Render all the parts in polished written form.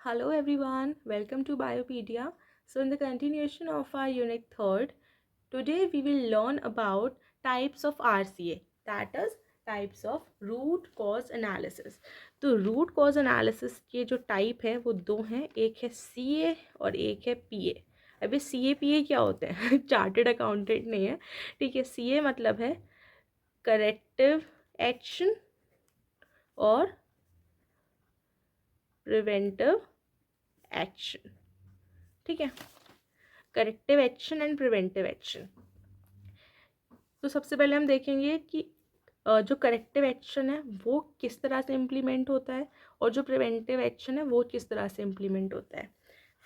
Hello everyone, welcome to Biopedia. So in the continuation of our unit 3rd, today we will learn about types of RCA, that is types of root cause analysis. तो root cause analysis के जो type है वो दो हैं, एक है CA और एक है PA. अभी CA PA क्या होते हैं? चार्टेड अकाउंटेंट नहीं है, ठीक है. CA मतलब है करेक्टिव एक्शन और प्रिवेंटिव एक्शन, ठीक है. Corrective action and preventive action. तो सबसे पहले हम देखेंगे कि जो करेक्टिव एक्शन है वो किस तरह से इम्प्लीमेंट होता है और जो प्रिवेंटिव एक्शन है वो किस तरह से इम्प्लीमेंट होता है.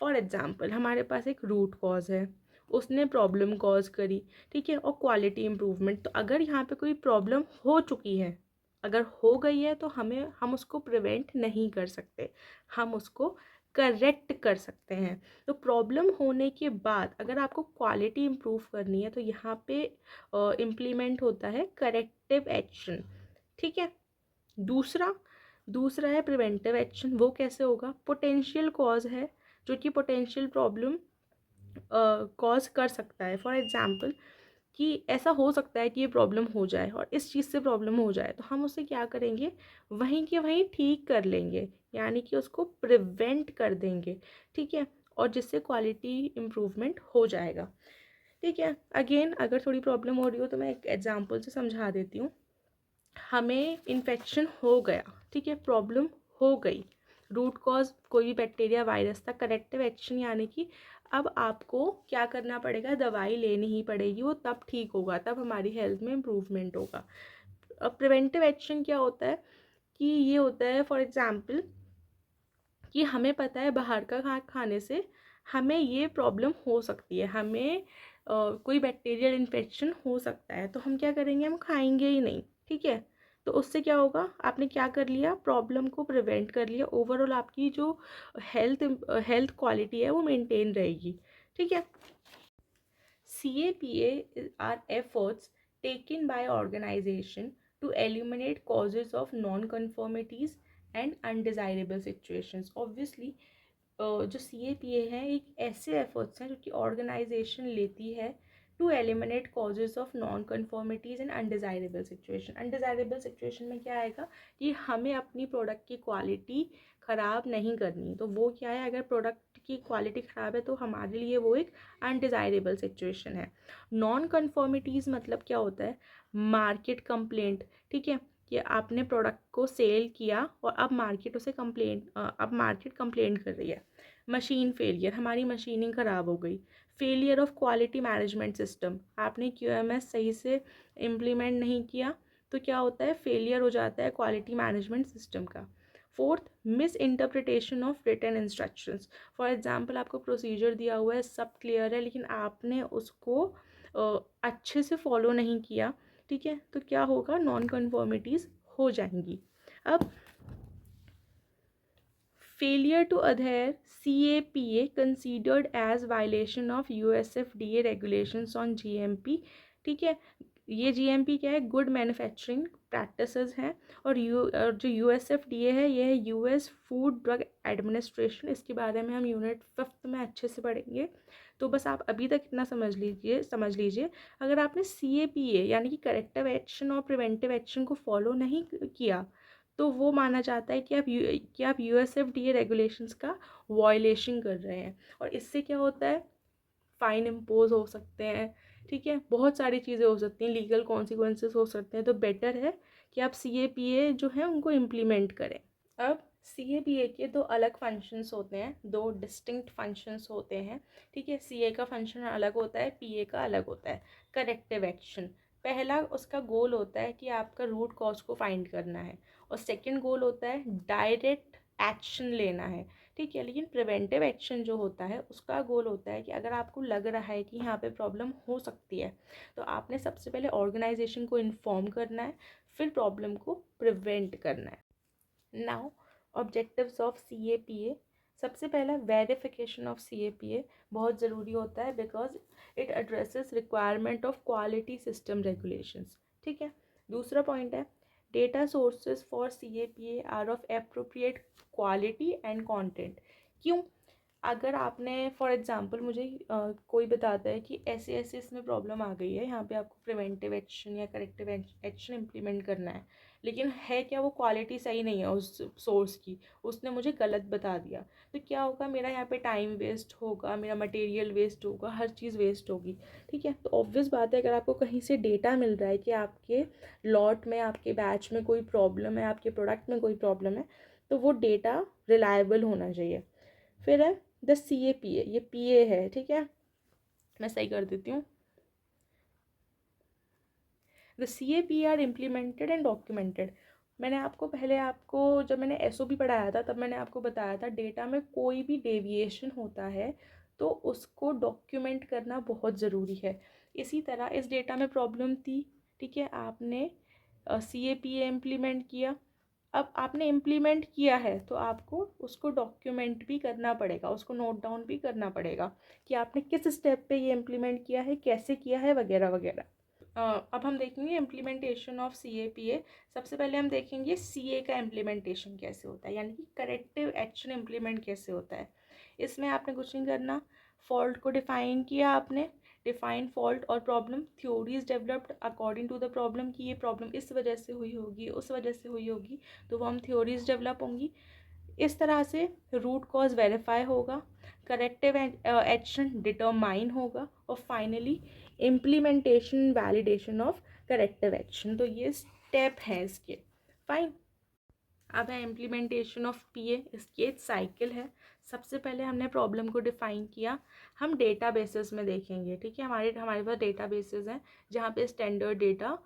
फॉर एग्जांपल हमारे पास एक रूट कॉज है, उसने प्रॉब्लम कॉज करी, ठीक है, और क्वालिटी इम्प्रूवमेंट. तो अगर यहाँ पे कोई प्रॉब्लम हो चुकी है, अगर हो गई है, तो हम उसको प्रिवेंट नहीं कर सकते, हम उसको करेक्ट कर सकते हैं. तो प्रॉब्लम होने के बाद अगर आपको क्वालिटी इम्प्रूव करनी है तो यहाँ पे इम्प्लीमेंट होता है करेक्टिव एक्शन, ठीक है. दूसरा दूसरा है प्रिवेंटिव एक्शन. वो कैसे होगा? पोटेंशियल कॉज है जो कि पोटेंशियल प्रॉब्लम कॉज कर सकता है. फॉर एग्जांपल कि ऐसा हो सकता है कि ये प्रॉब्लम हो जाए और इस चीज़ से प्रॉब्लम हो जाए, तो हम उसे क्या करेंगे, वहीं के वहीं ठीक कर लेंगे, यानी कि उसको प्रिवेंट कर देंगे, ठीक है, और जिससे क्वालिटी इम्प्रूवमेंट हो जाएगा, ठीक है. अगेन अगर थोड़ी प्रॉब्लम हो रही हो तो मैं एक एग्जांपल से समझा देती हूँ. हमें इन्फेक्शन हो गया, ठीक है, प्रॉब्लम हो गई, रूट कॉज कोई भी बैक्टीरिया वायरस था. करेक्टिव एक्शन यानी कि अब आपको क्या करना पड़ेगा, दवाई लेनी ही पड़ेगी, वो तब ठीक होगा, तब हमारी हेल्थ में इम्प्रूवमेंट होगा. अब प्रिवेंटिव एक्शन क्या होता है कि ये होता है फॉर एग्जांपल कि हमें पता है बाहर का खाने से हमें ये प्रॉब्लम हो सकती है, हमें कोई बैक्टीरियल इन्फेक्शन हो सकता है, तो हम क्या करेंगे, हम खाएंगे ही नहीं, ठीक है. तो उससे क्या होगा, आपने क्या कर लिया, प्रॉब्लम को प्रिवेंट कर लिया. ओवरऑल आपकी जो हेल्थ हेल्थ क्वालिटी है वो मेंटेन रहेगी, ठीक है. CAPA are efforts taken by organization to eliminate causes of non-conformities and undesirable situations. Obviously जो CAPA है एक ऐसे एफर्ट्स हैं जो कि ऑर्गेनाइजेशन लेती है to eliminate causes of non conformities and undesirable situation. Undesirable situation में क्या आएगा कि हमें अपनी प्रोडक्ट की क्वालिटी ख़राब नहीं करनी. तो वो क्या है, अगर प्रोडक्ट की क्वालिटी ख़राब है तो हमारे लिए वो एक अनडिज़ायरेबल सिचुएशन है. नॉन कन्फॉर्मिटीज़ मतलब क्या होता है, मार्केट कंप्लेंट, ठीक है, कि आपने प्रोडक्ट को सेल किया और अब मार्केट उसे अब मार्केट कंप्लेंट कर रही है. मशीन फेलियर, हमारी मशीनिंग ख़राब हो गई. Failure of quality management system, आपने QMS सही से इम्प्लीमेंट नहीं किया तो क्या होता है, फेलियर हो जाता है क्वालिटी मैनेजमेंट सिस्टम का. Fourth, miss interpretation of written instructions. For example आपको प्रोसीजर दिया हुआ है, सब क्लियर है, लेकिन आपने उसको अच्छे से फॉलो नहीं किया, ठीक है, तो क्या होगा, नॉन कन्फॉर्मिटीज़ हो जाएंगी. अब failure to adhere CAPA considered as violation of USFDA regulations on GMP, ठीक है. ये GMP क्या है, गुड मैन्युफैक्चरिंग प्रैक्टिसेस हैं, और जो USFDA है ये है US फूड ड्रग एडमिनिस्ट्रेशन. इसके बारे में हम यूनिट 5th में अच्छे से पढ़ेंगे. तो बस आप अभी तक इतना समझ लीजिए. अगर आपने CAPA यानी कि करेक्टिव एक्शन और प्रिवेंटिव एक्शन को फॉलो नहीं किया तो वो माना जाता है कि आप USFDA रेगुलेशंस का वॉयलेशन कर रहे हैं, और इससे क्या होता है, फ़ाइन इम्पोज हो सकते हैं, ठीक है, बहुत सारी चीज़ें हो सकती हैं, लीगल कॉन्सिक्वेंसेस हो सकते हैं. तो बेटर है कि आप CAPA जो है उनको इम्प्लीमेंट करें. अब CAPA के दो अलग फंक्शंस होते हैं, दो डिस्टिंक्ट फंक्शंस होते हैं, ठीक है. CA का फंक्शन अलग होता है, PA का अलग होता है. करेक्टिव एक्शन, पहला उसका गोल होता है कि आपका रूट कॉज को फाइंड करना है, और सेकंड गोल होता है डायरेक्ट एक्शन लेना है, ठीक है. लेकिन प्रिवेंटिव एक्शन जो होता है उसका गोल होता है कि अगर आपको लग रहा है कि यहाँ पे प्रॉब्लम हो सकती है तो आपने सबसे पहले ऑर्गेनाइजेशन को इन्फॉर्म करना है, फिर प्रॉब्लम को प्रिवेंट करना है. Now objectives of CAPA. सबसे पहला वेरिफिकेशन ऑफ CAPA बहुत ज़रूरी होता है because it addresses requirement of quality system regulations, ठीक है. दूसरा पॉइंट है data sources for CAPA are of appropriate quality and content. क्यों? अगर आपने फॉर एग्जांपल मुझे कोई बताता है कि ऐसे ऐसे इसमें प्रॉब्लम आ गई है, यहाँ पे आपको प्रिवेंटिव एक्शन या करेक्टिव एक्शन इम्प्लीमेंट करना है, लेकिन है क्या, वो क्वालिटी सही नहीं है उस सोर्स की, उसने मुझे गलत बता दिया, तो क्या होगा, मेरा यहाँ पे टाइम वेस्ट होगा, मेरा मटेरियल वेस्ट होगा, हर चीज़ वेस्ट होगी। ठीक है, तो ऑब्वियस बात है, अगर आपको कहीं से डेटा मिल रहा है कि आपके लॉट में, आपके बैच में कोई प्रॉब्लम है, आपके प्रोडक्ट में कोई प्रॉब्लम है, तो वो डेटा रिलायबल होना चाहिए। फिर है द CAPA, ये PA है, ठीक है, मैं सही कर देती हूँ। The CAPA are implemented and documented. मैंने आपको पहले, आपको जब मैंने SOP पढ़ाया था, तब मैंने आपको बताया था डेटा में कोई भी डेविएशन होता है तो उसको डॉक्यूमेंट करना बहुत ज़रूरी है। इसी तरह इस डेटा में प्रॉब्लम थी, ठीक है, आपने CAPA इम्प्लीमेंट किया, अब आपने इम्प्लीमेंट किया है तो आपको उसको डॉक्यूमेंट भी करना पड़ेगा, उसको नोट डाउन भी करना पड़ेगा कि आपने किस स्टेप पे ये इम्प्लीमेंट किया है, कैसे किया है, वगैरह वगैरह। अब हम देखेंगे इम्प्लीमेंटेशन ऑफ CAPA। सबसे पहले हम देखेंगे CA का इम्प्लीमेंटेशन कैसे होता है, यानी कि करेक्टिव एक्शन इम्प्लीमेंट कैसे होता है। इसमें आपने कुछ नहीं करना, फॉल्ट को डिफाइन किया आपने, डिफाइन फॉल्ट और problem, theories developed according to the problem, कि ये प्रॉब्लम इस वजह से हुई होगी, उस वजह से हुई होगी, तो वो हम थ्योरीज डेवलप होंगी। इस तरह से रूट कॉज वेरीफाई होगा, करेक्टिव एक्शन डिटरमाइन होगा, और finally implementation validation of corrective action. तो ये स्टेप है इसके। फाइन, अब है इम्प्लीमेंटेशन ऑफ PA। इसकी एक साइकिल है। सबसे पहले हमने प्रॉब्लम को डिफाइन किया, हम डेटा बेसिस में देखेंगे, ठीक है, हमारे हमारे पास डेटा बेसिस हैं जहाँ पे स्टैंडर्ड डेटा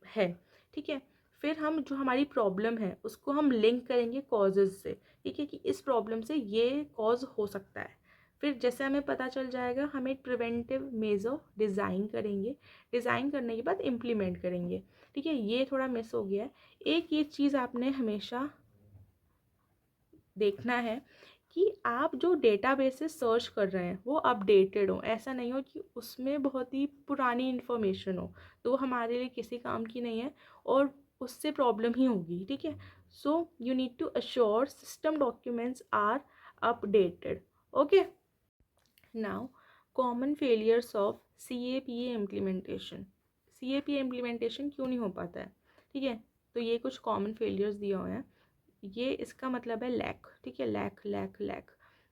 है, ठीक है। फिर हम जो हमारी प्रॉब्लम है उसको हम लिंक करेंगे कॉजेज़ से, ठीक है, कि इस प्रॉब्लम से ये कॉज हो सकता है। फिर जैसे हमें पता चल जाएगा, हम एक प्रिवेंटिव मेजर डिज़ाइन करेंगे, डिज़ाइन करने के बाद इम्प्लीमेंट करेंगे, ठीक है। ये थोड़ा मिस हो गया है। एक ये चीज़ आपने हमेशा देखना है कि आप जो डेटाबेसेस सर्च कर रहे हैं वो अपडेटेड हो, ऐसा नहीं हो कि उसमें बहुत ही पुरानी इन्फॉर्मेशन हो, तो वो हमारे लिए किसी काम की नहीं है और उससे प्रॉब्लम ही होगी, ठीक है। So you need to assure system documents are updated. Okay, now common failures of CAPA implementation. CAPA implementation क्यों नहीं हो पाता है, ठीक है, तो ये कुछ कॉमन फेलियर्स दिए हुए हैं। ये इसका मतलब है लैक, ठीक है, लैक लैक लैक,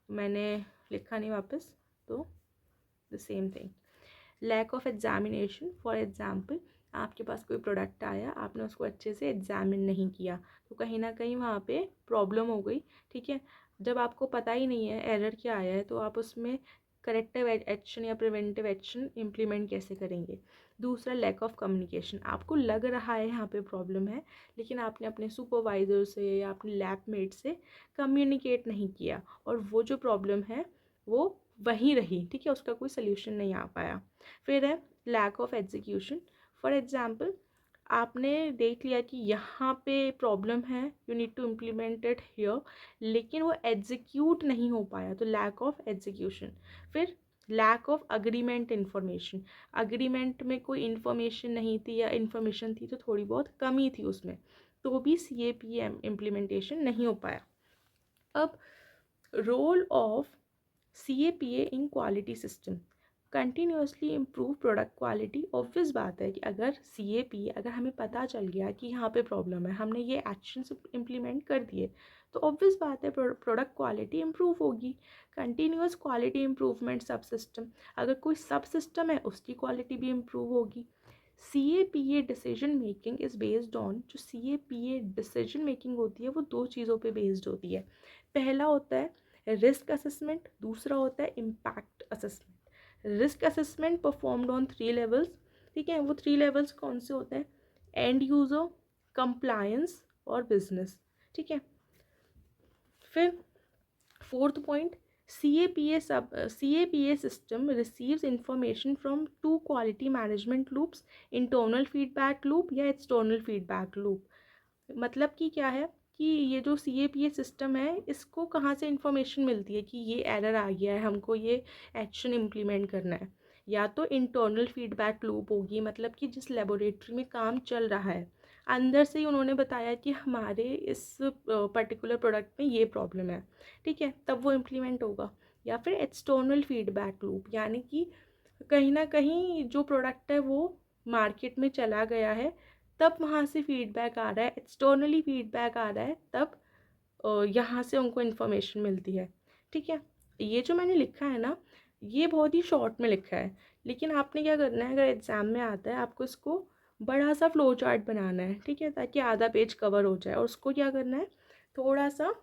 मैंने लिखा नहीं वापस, तो the same thing. Lack of examination, for example आपके पास कोई प्रोडक्ट आया, आपने उसको अच्छे से एग्जामिन नहीं किया, तो कहीं ना कहीं वहाँ पे प्रॉब्लम हो गई, ठीक है। जब आपको पता ही नहीं है एरर क्या आया है, तो आप उसमें करेक्टिव एक्शन या प्रिवेंटिव एक्शन इम्प्लीमेंट कैसे करेंगे। दूसरा, लैक ऑफ कम्युनिकेशन, आपको लग रहा है यहाँ पे प्रॉब्लम है, लेकिन आपने अपने सुपरवाइज़र से या अपने लैबमेट से कम्युनिकेट नहीं किया, और वो जो प्रॉब्लम है वो वहीं रही, ठीक है, उसका कोई सल्यूशन नहीं आ पाया। फिर है lack of execution. For example आपने देख लिया कि यहाँ पे प्रॉब्लम है, you need to implement it here, लेकिन वो एग्जीक्यूट नहीं हो पाया, तो लैक ऑफ एग्जीक्यूशन। फिर lack of agreement information, agreement में कोई इन्फॉर्मेशन नहीं थी, या इन्फॉर्मेशन थी तो थोड़ी बहुत कमी थी उसमें, तो भी CAPA इम्प्लीमेंटेशन नहीं हो पाया। अब role of CAPA in quality system, continuously improve product quality. Obvious बात है कि अगर CAPA, अगर हमें पता चल गया कि यहाँ पे प्रॉब्लम है, हमने ये एक्शन इम्प्लीमेंट कर दिए, तो ऑब्वियस बात है प्रोडक्ट क्वालिटी इम्प्रूव होगी। कंटिन्यूस क्वालिटी इम्प्रूवमेंट सब सिस्टम, अगर कोई सब सिस्टम है उसकी क्वालिटी भी इम्प्रूव होगी। CAPA decision making is based on, जो CAPA डिसीजन मेकिंग होती है वो दो चीज़ों पे बेस्ड होती है। पहला होता है रिस्क असेसमेंट, दूसरा होता है impact assessment. Risk assessment performed on 3 levels, ठीक है, वो 3 लेवल्स कौन से होते हैं, एंड यूज़र, कंप्लायंस और बिजनेस, ठीक है। फिर fourth point, CAPA system receives information from two quality management loops, internal feedback loop या external feedback loop। मतलब कि क्या है कि ये जो CAPA सिस्टम है, इसको कहाँ से इंफॉर्मेशन मिलती है कि ये एरर आ गया है, हमको ये एक्शन इम्प्लीमेंट करना है। या तो इंटरनल फीडबैक लूप होगी, मतलब कि जिस लेबोरेटरी में काम चल रहा है, अंदर से ही उन्होंने बताया कि हमारे इस पर्टिकुलर प्रोडक्ट में ये प्रॉब्लम है, ठीक है, तब वो इम्प्लीमेंट होगा। या फिर एक्सटर्नल फीडबैक लूप, यानी कि कहीं ना कहीं जो प्रोडक्ट है वो मार्केट में चला गया है, तब वहाँ से फीडबैक आ रहा है, एक्सटर्नली फीडबैक आ रहा है, तब यहाँ से उनको इन्फॉर्मेशन मिलती है, ठीक है। ये जो मैंने लिखा है ना, ये बहुत ही शॉर्ट में लिखा है, लेकिन आपने क्या करना है, अगर एग्ज़ाम में आता है आपको इसको बड़ा सा फ्लो चार्ट बनाना है, ठीक है, ताकि आधा पेज कवर हो जाए, और उसको क्या करना है, थोड़ा सा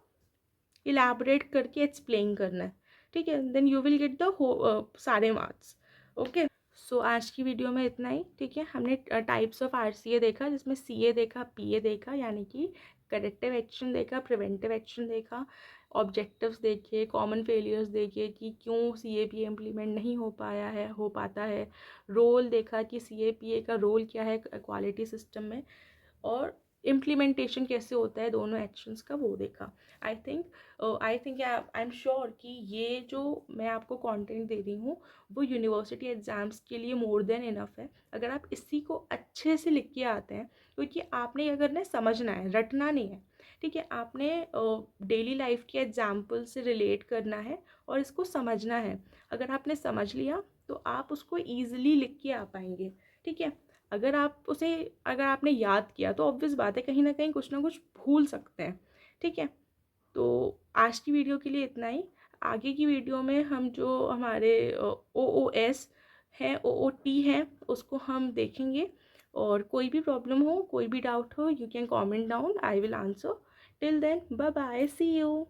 इलाबरेट करके एक्सप्लेन करना है, ठीक है, then you will get the सारे मार्क्स। ओके, सो आज की वीडियो में इतना ही, ठीक है। हमने टाइप्स ऑफ आरसीए देखा, जिसमें सीए देखा, पीए देखा, यानी कि करेक्टिव एक्शन देखा, प्रिवेंटिव एक्शन देखा, ऑब्जेक्टिव्स देखे, कॉमन फेलियर्स देखे कि क्यों सीएपीए इम्प्लीमेंट नहीं हो पाता है, रोल देखा कि सीएपीए का रोल क्या है क्वालिटी सिस्टम में, और इम्प्लीमेंटेशन कैसे होता है दोनों एक्शंस का, वो देखा। I think I am sure कि ये जो मैं आपको कंटेंट दे रही हूँ वो यूनिवर्सिटी एग्ज़ाम्स के लिए मोर देन इनफ है, अगर आप इसी को अच्छे से लिख के आते हैं। क्योंकि आपने क्या करना है, समझना है, रटना नहीं है, ठीक है। आपने डेली लाइफ के एग्जाम्पल से रिलेट करना है और इसको समझना है। अगर आपने समझ लिया तो आप उसको ईजिली लिख के आ पाएंगे, ठीक है। अगर आपने याद किया तो ऑब्वियस बात है कहीं ना कुछ भूल सकते हैं, ठीक है। तो आज की वीडियो के लिए इतना ही। आगे की वीडियो में हम जो हमारे OOS है, OOT है, उसको हम देखेंगे। और कोई भी प्रॉब्लम हो, कोई भी डाउट हो, you can comment down, I will answer. Till then, bye bye, see you.